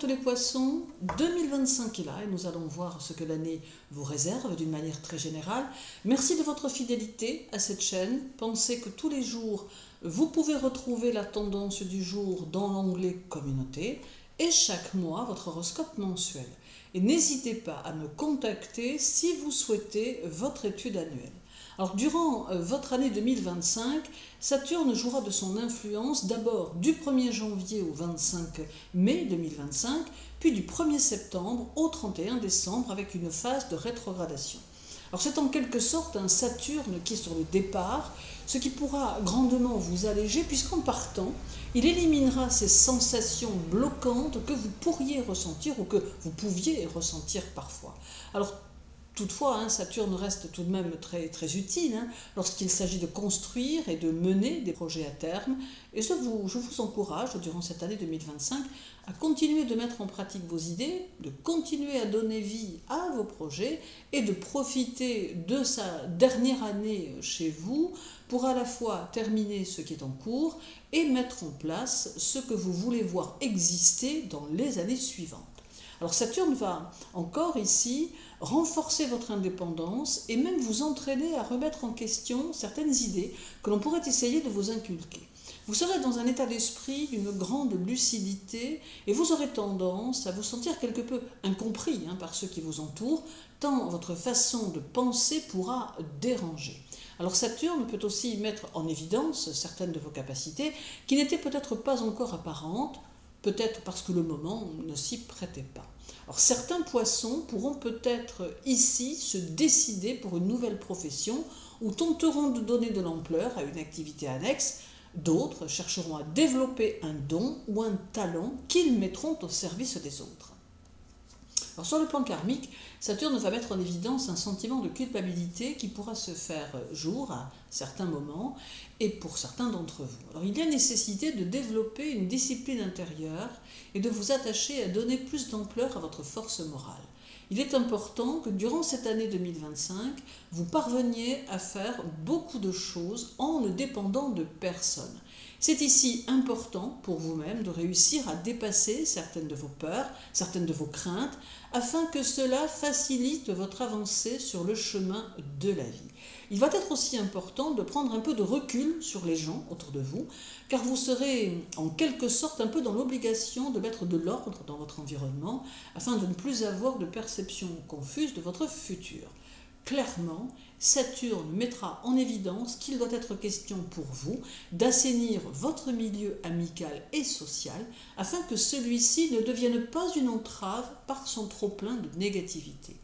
sorte les poissons, 2025 est là et nous allons voir ce que l'année vous réserve d'une manière très générale. Merci de votre fidélité à cette chaîne. Pensez que tous les jours, vous pouvez retrouver la tendance du jour dans l'onglet Communauté et chaque mois votre horoscope mensuel. Et n'hésitez pas à me contacter si vous souhaitez votre étude annuelle. Alors, durant votre année 2025, Saturne jouera de son influence d'abord du 1er janvier au 25 mai 2025, puis du 1er septembre au 31 décembre avec une phase de rétrogradation. Alors, c'est en quelque sorte un Saturne qui est sur le départ, ce qui pourra grandement vous alléger puisqu'en partant, il éliminera ces sensations bloquantes que vous pourriez ressentir ou que vous pouviez ressentir parfois. Alors, toutefois, Saturne reste tout de même très utile lorsqu'il s'agit de construire et de mener des projets à terme. Et je vous encourage, durant cette année 2025, à continuer de mettre en pratique vos idées, de continuer à donner vie à vos projets et de profiter de sa dernière année chez vous pour à la fois terminer ce qui est en cours et mettre en place ce que vous voulez voir exister dans les années suivantes. Alors Saturne va encore ici renforcer votre indépendance et même vous entraîner à remettre en question certaines idées que l'on pourrait essayer de vous inculquer. Vous serez dans un état d'esprit d'une grande lucidité et vous aurez tendance à vous sentir quelque peu incompris par ceux qui vous entourent, tant votre façon de penser pourra déranger. Alors Saturne peut aussi mettre en évidence certaines de vos capacités qui n'étaient peut-être pas encore apparentes, peut-être parce que le moment ne s'y prêtait pas. Alors certains poissons pourront peut-être ici se décider pour une nouvelle profession ou tenteront de donner de l'ampleur à une activité annexe. D'autres chercheront à développer un don ou un talent qu'ils mettront au service des autres. Alors sur le plan karmique, Saturne va mettre en évidence un sentiment de culpabilité qui pourra se faire jour à certains moments et pour certains d'entre vous. Alors il y a nécessité de développer une discipline intérieure et de vous attacher à donner plus d'ampleur à votre force morale. Il est important que durant cette année 2025, vous parveniez à faire beaucoup de choses en ne dépendant de personne. C'est ici important pour vous-même de réussir à dépasser certaines de vos peurs, certaines de vos craintes, afin que cela facilite votre avancée sur le chemin de la vie. Il va être aussi important de prendre un peu de recul sur les gens autour de vous, car vous serez en quelque sorte un peu dans l'obligation de mettre de l'ordre dans votre environnement, afin de ne plus avoir de perception confuse de votre futur. Clairement, Saturne mettra en évidence qu'il doit être question pour vous d'assainir votre milieu amical et social afin que celui-ci ne devienne pas une entrave par son trop-plein de négativité.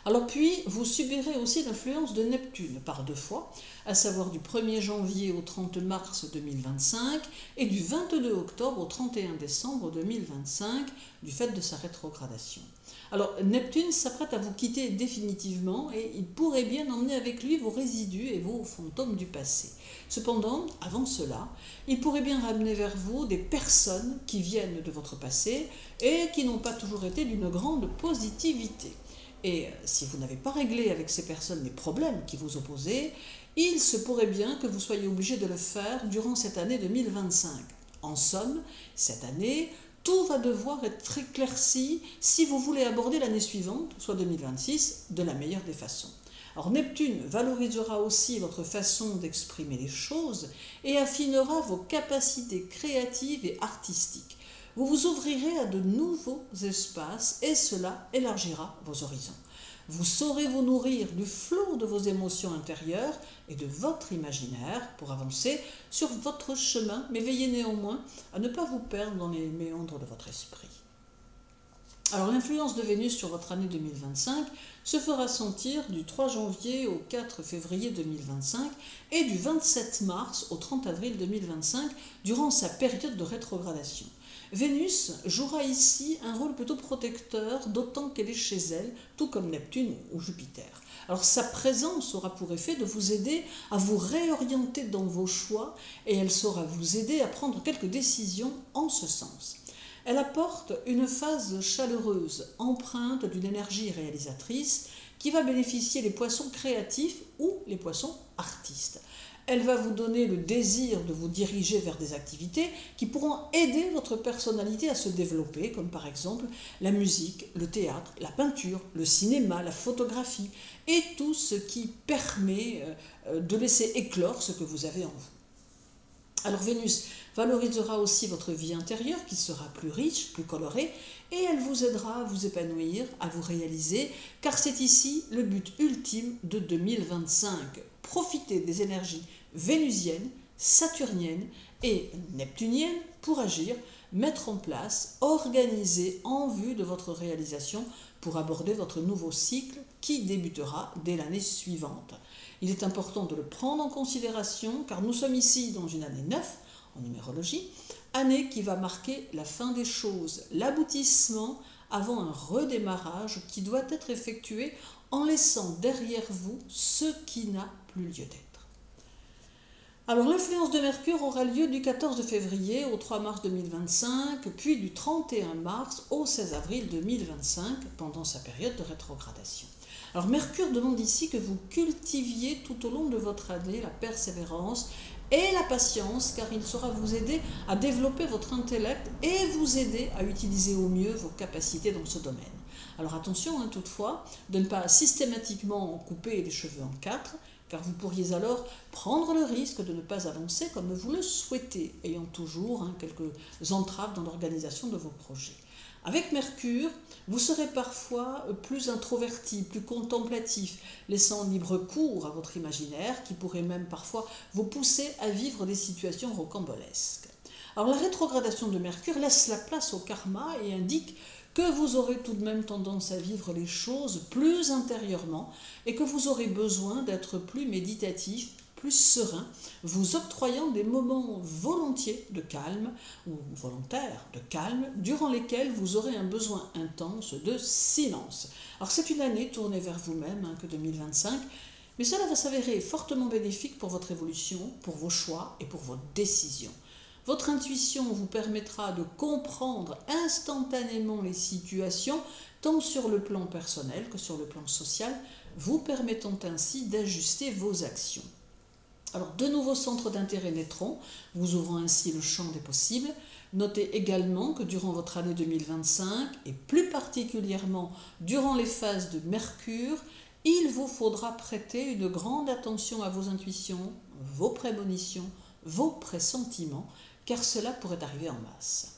Alors puis, vous subirez aussi l'influence de Neptune par 2 fois, à savoir du 1er janvier au 30 mars 2025 et du 22 octobre au 31 décembre 2025 du fait de sa rétrogradation. Alors Neptune s'apprête à vous quitter définitivement et il pourrait bien emmener avec lui vos résidus et vos fantômes du passé. Cependant, avant cela, il pourrait bien ramener vers vous des personnes qui viennent de votre passé et qui n'ont pas toujours été d'une grande positivité. Et si vous n'avez pas réglé avec ces personnes les problèmes qui vous opposaient, il se pourrait bien que vous soyez obligé de le faire durant cette année 2025. En somme, cette année, tout va devoir être éclairci si vous voulez aborder l'année suivante, soit 2026, de la meilleure des façons. Alors Neptune valorisera aussi votre façon d'exprimer les choses et affinera vos capacités créatives et artistiques. Vous vous ouvrirez à de nouveaux espaces et cela élargira vos horizons. Vous saurez vous nourrir du flot de vos émotions intérieures et de votre imaginaire pour avancer sur votre chemin, mais veillez néanmoins à ne pas vous perdre dans les méandres de votre esprit. Alors l'influence de Vénus sur votre année 2025 se fera sentir du 3 janvier au 4 février 2025 et du 27 mars au 30 avril 2025 durant sa période de rétrogradation. Vénus jouera ici un rôle plutôt protecteur, d'autant qu'elle est chez elle, tout comme Neptune ou Jupiter. Alors sa présence aura pour effet de vous aider à vous réorienter dans vos choix et elle saura vous aider à prendre quelques décisions en ce sens. Elle apporte une phase chaleureuse, empreinte d'une énergie réalisatrice qui va bénéficier les poissons créatifs ou les poissons artistes. Elle va vous donner le désir de vous diriger vers des activités qui pourront aider votre personnalité à se développer, comme par exemple la musique, le théâtre, la peinture, le cinéma, la photographie et tout ce qui permet de laisser éclore ce que vous avez en vous. Alors Vénus valorisera aussi votre vie intérieure qui sera plus riche, plus colorée, et elle vous aidera à vous épanouir, à vous réaliser, car c'est ici le but ultime de 2025. Profitez des énergies vénusiennes, saturniennes et neptuniennes pour agir, mettre en place, organiser en vue de votre réalisation pour aborder votre nouveau cycle qui débutera dès l'année suivante. Il est important de le prendre en considération car nous sommes ici dans une année 9 en numérologie, année qui va marquer la fin des choses, l'aboutissement avant un redémarrage qui doit être effectué en laissant derrière vous ce qui n'a plus lieu d'être. Alors l'influence de Mercure aura lieu du 14 février au 3 mars 2025, puis du 31 mars au 16 avril 2025 pendant sa période de rétrogradation. Alors Mercure demande ici que vous cultiviez tout au long de votre année la persévérance et la patience, car il saura vous aider à développer votre intellect et vous aider à utiliser au mieux vos capacités dans ce domaine. Alors attention toutefois de ne pas systématiquement couper les cheveux en quatre, car vous pourriez alors prendre le risque de ne pas avancer comme vous le souhaitez, ayant toujours quelques entraves dans l'organisation de vos projets. Avec Mercure, vous serez parfois plus introverti, plus contemplatif, laissant libre cours à votre imaginaire qui pourrait même parfois vous pousser à vivre des situations rocambolesques. Alors la rétrogradation de Mercure laisse la place au karma et indique que vous aurez tout de même tendance à vivre les choses plus intérieurement et que vous aurez besoin d'être plus méditatif, plus serein, vous octroyant des moments volontiers de calme ou volontaires de calme durant lesquels vous aurez un besoin intense de silence. Alors c'est une année tournée vers vous-même que 2025, mais cela va s'avérer fortement bénéfique pour votre évolution, pour vos choix et pour vos décisions. Votre intuition vous permettra de comprendre instantanément les situations, tant sur le plan personnel que sur le plan social, vous permettant ainsi d'ajuster vos actions. Alors, de nouveaux centres d'intérêt naîtront, vous ouvrant ainsi le champ des possibles. Notez également que durant votre année 2025, et plus particulièrement durant les phases de Mercure, il vous faudra prêter une grande attention à vos intuitions, vos prémonitions, vos pressentiments, car cela pourrait arriver en masse.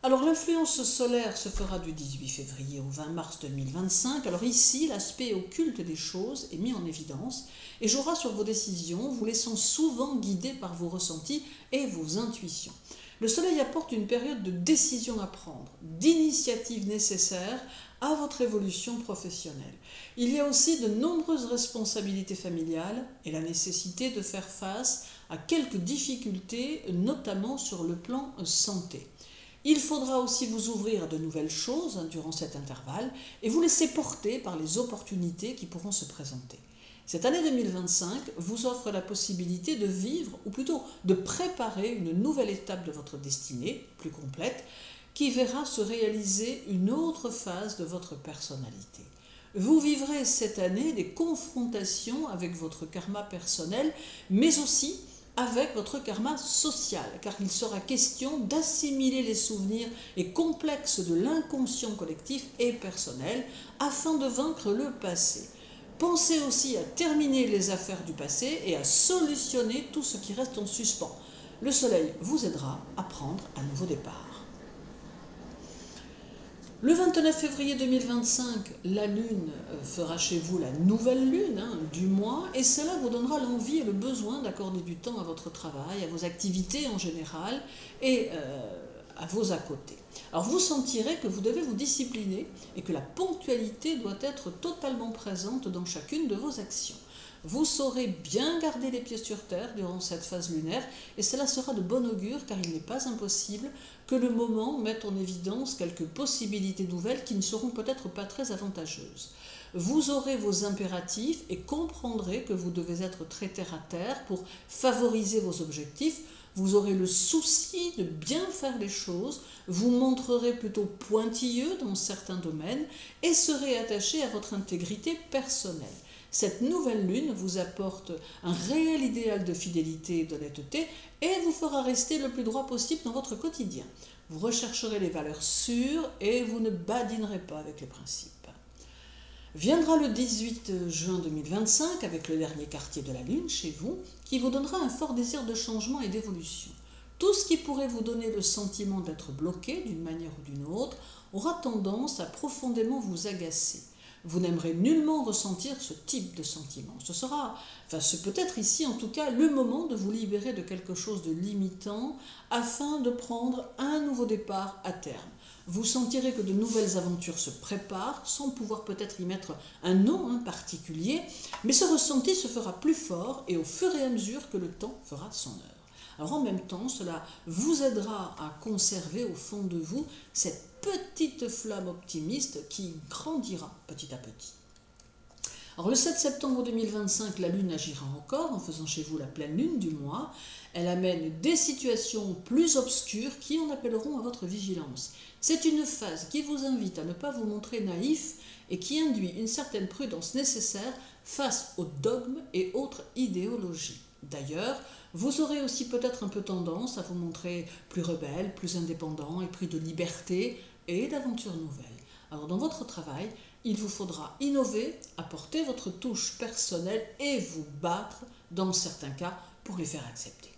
Alors l'influence solaire se fera du 18 février au 20 mars 2025. Alors ici, l'aspect occulte des choses est mis en évidence et jouera sur vos décisions, vous laissant souvent guider par vos ressentis et vos intuitions. Le soleil apporte une période de décision à prendre, d'initiatives nécessaires à votre évolution professionnelle. Il y a aussi de nombreuses responsabilités familiales et la nécessité de faire face à quelques difficultés, notamment sur le plan santé. Il faudra aussi vous ouvrir à de nouvelles choses durant cet intervalle et vous laisser porter par les opportunités qui pourront se présenter. Cette année 2025 vous offre la possibilité de vivre, ou plutôt de préparer une nouvelle étape de votre destinée, plus complète, qui verra se réaliser une autre phase de votre personnalité. Vous vivrez cette année des confrontations avec votre karma personnel, mais aussi avec votre karma social, car il sera question d'assimiler les souvenirs et complexes de l'inconscient collectif et personnel afin de vaincre le passé. Pensez aussi à terminer les affaires du passé et à solutionner tout ce qui reste en suspens. Le soleil vous aidera à prendre un nouveau départ. Le 29 février 2025, la Lune fera chez vous la nouvelle Lune du mois et cela vous donnera l'envie et le besoin d'accorder du temps à votre travail, à vos activités en général et à vos à côté. Alors vous sentirez que vous devez vous discipliner et que la ponctualité doit être totalement présente dans chacune de vos actions. Vous saurez bien garder les pieds sur terre durant cette phase lunaire et cela sera de bon augure car il n'est pas impossible que le moment mette en évidence quelques possibilités nouvelles qui ne seront peut-être pas très avantageuses. Vous aurez vos impératifs et comprendrez que vous devez être très terre à terre pour favoriser vos objectifs. Vous aurez le souci de bien faire les choses, vous montrerez plutôt pointilleux dans certains domaines et serez attaché à votre intégrité personnelle. cette nouvelle lune vous apporte un réel idéal de fidélité et d'honnêteté et vous fera rester le plus droit possible dans votre quotidien. Vous rechercherez les valeurs sûres et vous ne badinerez pas avec les principes. Viendra le 18 juin 2025 avec le dernier quartier de la Lune chez vous qui vous donnera un fort désir de changement et d'évolution. Tout ce qui pourrait vous donner le sentiment d'être bloqué d'une manière ou d'une autre aura tendance à profondément vous agacer. Vous n'aimerez nullement ressentir ce type de sentiment. Ce peut être ici en tout cas le moment de vous libérer de quelque chose de limitant afin de prendre un nouveau départ à terme. Vous sentirez que de nouvelles aventures se préparent sans pouvoir peut-être y mettre un nom particulier, mais ce ressenti se fera plus fort et au fur et à mesure que le temps fera son œuvre. Alors en même temps, cela vous aidera à conserver au fond de vous cette petite flamme optimiste qui grandira petit à petit. Alors le 7 septembre 2025, la Lune agira encore en faisant chez vous la pleine Lune du mois. Elle amène des situations plus obscures qui en appelleront à votre vigilance. C'est une phase qui vous invite à ne pas vous montrer naïf et qui induit une certaine prudence nécessaire face aux dogmes et autres idéologies. D'ailleurs, vous aurez aussi peut-être un peu tendance à vous montrer plus rebelle, plus indépendant, épris de liberté et d'aventures nouvelles. Alors dans votre travail, il vous faudra innover, apporter votre touche personnelle et vous battre, dans certains cas, pour les faire accepter.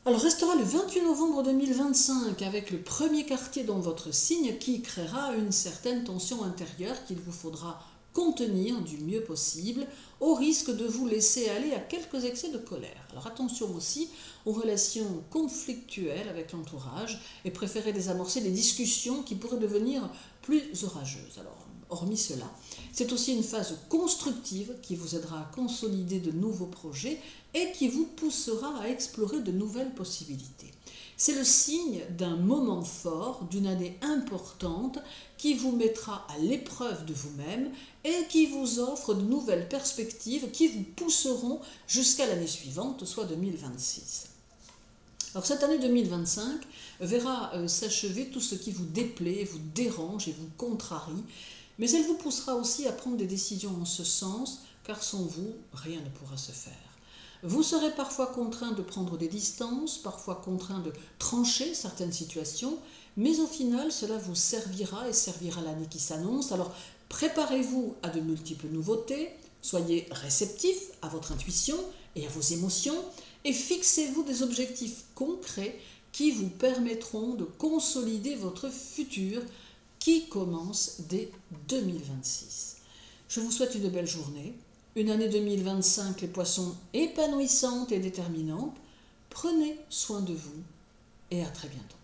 Alors restera le 28 novembre 2025 avec le premier quartier dans votre signe qui créera une certaine tension intérieure qu'il vous faudra contenir du mieux possible au risque de vous laisser aller à quelques excès de colère. Alors attention aussi aux relations conflictuelles avec l'entourage et préférez désamorcer des discussions qui pourraient devenir plus orageuses. Alors hormis cela, c'est aussi une phase constructive qui vous aidera à consolider de nouveaux projets et qui vous poussera à explorer de nouvelles possibilités. C'est le signe d'un moment fort, d'une année importante qui vous mettra à l'épreuve de vous-même et qui vous offre de nouvelles perspectives qui vous pousseront jusqu'à l'année suivante, soit 2026. Alors cette année 2025 verra s'achever tout ce qui vous déplaît, vous dérange et vous contrarie, mais elle vous poussera aussi à prendre des décisions en ce sens, car sans vous, rien ne pourra se faire. Vous serez parfois contraint de prendre des distances, parfois contraint de trancher certaines situations, mais au final, cela vous servira et servira l'année qui s'annonce. Alors, préparez-vous à de multiples nouveautés, soyez réceptif à votre intuition et à vos émotions, et fixez-vous des objectifs concrets qui vous permettront de consolider votre futur qui commence dès 2026. Je vous souhaite une belle journée. Une année 2025, les poissons, épanouissante et déterminante. Prenez soin de vous et à très bientôt.